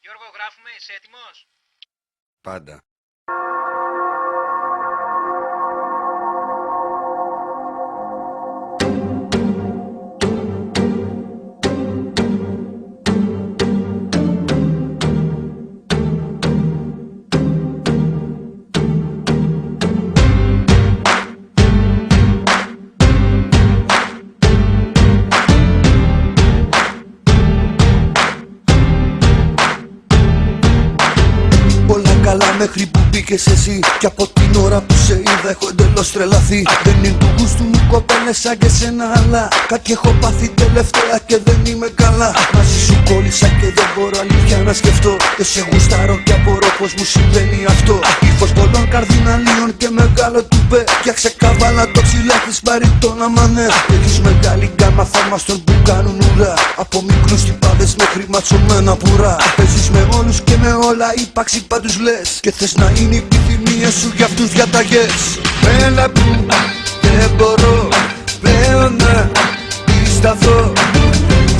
Γιώργο, γράφουμε, είσαι έτοιμος? Πάντα. Καλά μέχρι που μπήκες εσύ. Κι από την ώρα που σε είδα έχω εντελώς τρελαθεί. Δεν είναι του γούστου μου κοπέλες σαν και σένα, αλλά κάτι έχω πάθει τελευταία και δεν είμαι καλά. Μαζί σου κόλλησα και δεν μπορώ αλήθεια να σκεφτώ. Και σε γουστάρω και απορώ πως μου συμβαίνει αυτό. Ύφος πολλών καρδιναλίων και μεγάλο τουπέ. Φτιάξε καβάλα το ψηλά της μπαριτόνα μανέ. Έχεις μεγάλη γκάμα φάρμαστων που κάνουν ουρά. Από μικρούς τυπάδες μέχρι ματσωμένα πουρά. Παίζεις με όλους και με όλα, ύπαρξη πάντους λες. Και θες να είναι η επιθυμία σου για αυτούς διαταγές. Έλα που δεν μπορώ πλέον να πισταθώ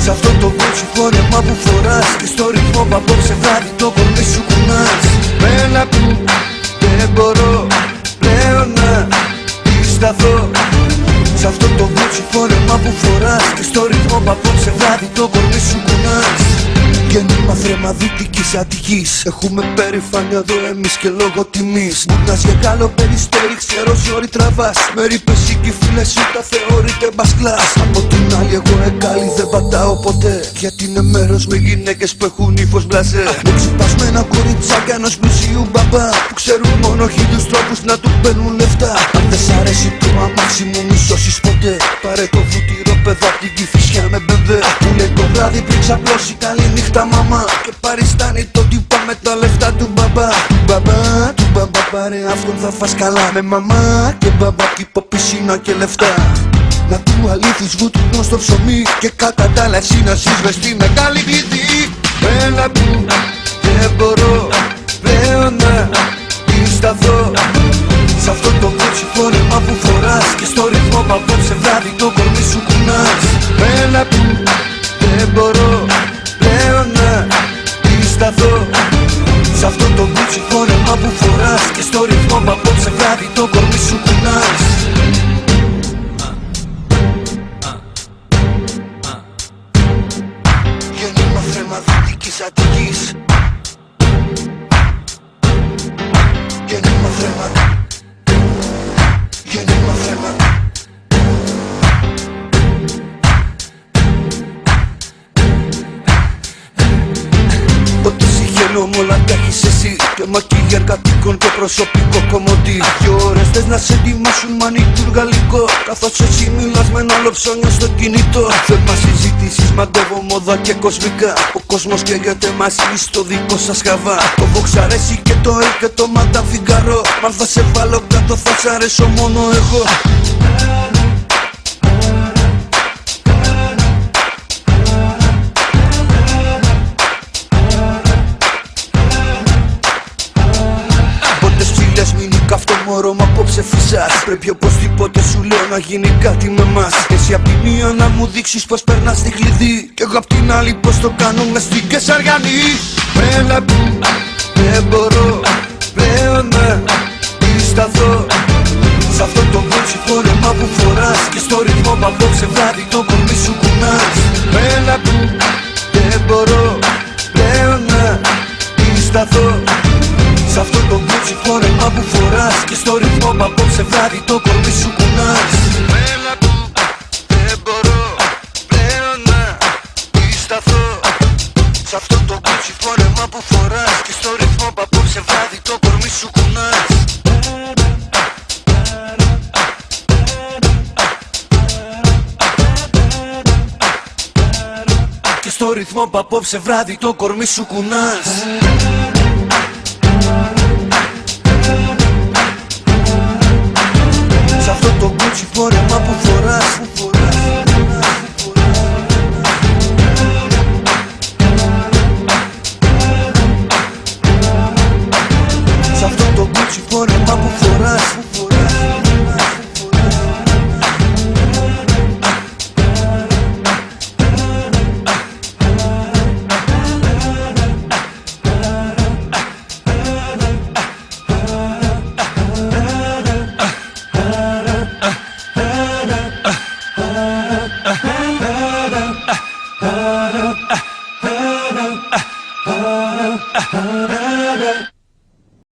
σ' αυτό το βούτσι φόρεμα που φοράς. Και στο ρυθμό που απόψε βράδυ το κορμί σου κουνάς. Έλα που δεν μπορώ πλέον να πισταθώ σ' αυτό το βούτσι φόρεμα που φοράς. Και στο ρυθμό που απόψε βράδυ το κορμί σου κουνάς. Γέννημα θρέμα Δυτικής Αττικής. Έχουμε περηφάνεια εδώ εμείς και λόγω τιμής. Μπουνάς για Γάλλο περιστέρι, ξέρω ζόρι τραβάς. Με ρήπες και οι φίλες σου τα θεωρείτε μπασκλάς. Από την άλλη εγώ εγκάλι δεν πατάω ποτέ. Γιατί είναι μέρος με γυναίκες που έχουν ύφος μπλαζέ. Με ξυπασμένα κοριτσάκια ενός πλουσίου μπαμπά που ξέρουν μόνο χίλιους τρόπους να του παίρνουν λεφτά. Αν δεν σ' αρέσει το αμάξι μου μη σώσεις ποτέ. Πάρε το βουτυρό παιδά απ' την Κηφισιά με μπεμπέ. Που λέει το βράδυ πριν ξαπλώσει καλή νύχτα μαμά. Και παριστάνει το τύπα με τα λεφτά του μπαμπά. Του μπαμπά πάρε αυτόν θα φας καλά. Με μαμά και μπαμπά κήπο πισίνα και λεφτά. Να του αλήθεις βούτυνο στο ψωμί. Και κατά τα άλλα εσύ να ζεις μες στη μεγάλη βυθή. Έλα που δεν μπορώ πλέον να πισταθώ σ' αυτό το βούτσι φόρεμα που φοράς. Και στο ρυθμό που απόψε βράδυ το κορμί σου κουνάς. Έλα που δεν μπορώ πλέον να πισταθώ σ' αυτό το βούτσι φόρεμα που φοράς. Και στο ρυθμό που απόψε βράδυ το κορμί σου κουνάς. Γέννημα θρέμα Δυτικής Αττικής. Γέννημα θρέμα. Γέννημα θρέμα. Ό,τι συγχαίνω μ' όλα τα έχεις εσύ. Και μακίγια εργατικών και προσωπικό κομμωτή. 2 ώρες θες να σε ετοιμάσουν μανικούρ γαλλικό. Καθώς εσύ μιλάς με ένα άλλο ψώνιο στο κινητό. Θέμα συζητήσεις μαντεύω μόδα και κοσμικά. Ο κόσμος καίγεται μαζί στο δικό σας χαβά. Το Vox αρέσει και το El και το Madame Figaro. Μα αν θα σε βάλω κάτω θα σ' αρέσω μόνο εγώ. Αυτό μωρό μ' απόψε φυσάς. Πρέπει οπωσδήποτε σου λέω να γίνει κάτι με μας. Εσύ απ' τη μία να μου δείξεις πως περνάς τη κλειδί. Κι εγώ απ' την άλλη πως το κάνω μες στην Κεσαριανή. Έλα που δεν μπορώ πλέον να πισταθώ σ' αυτό το βούτσι φόρεμα που φοράς. Και στο ρυθμό που απόψε βράδυ το κορμί σου κουνάς. Έλα που δεν μπορώ πλέον να πισταθώ σ' αυτό το βούτσι φόρεμα που φοράς. Και στο ρυθμό που απόψε βράδυ το κορμί σου κουνάς. Έλα που δεν μπορώ πλέον να πισταθώ σ' αυτό το βούτσι φόρεμα που φοράς. Και στο ρυθμό που απόψε βράδυ το κορμί σου κουνάς. Και στο ρυθμό που απόψε βράδυ το κορμί σου κουνάς. Σ' αυτό το κούτσι φόρεμα που φοράς.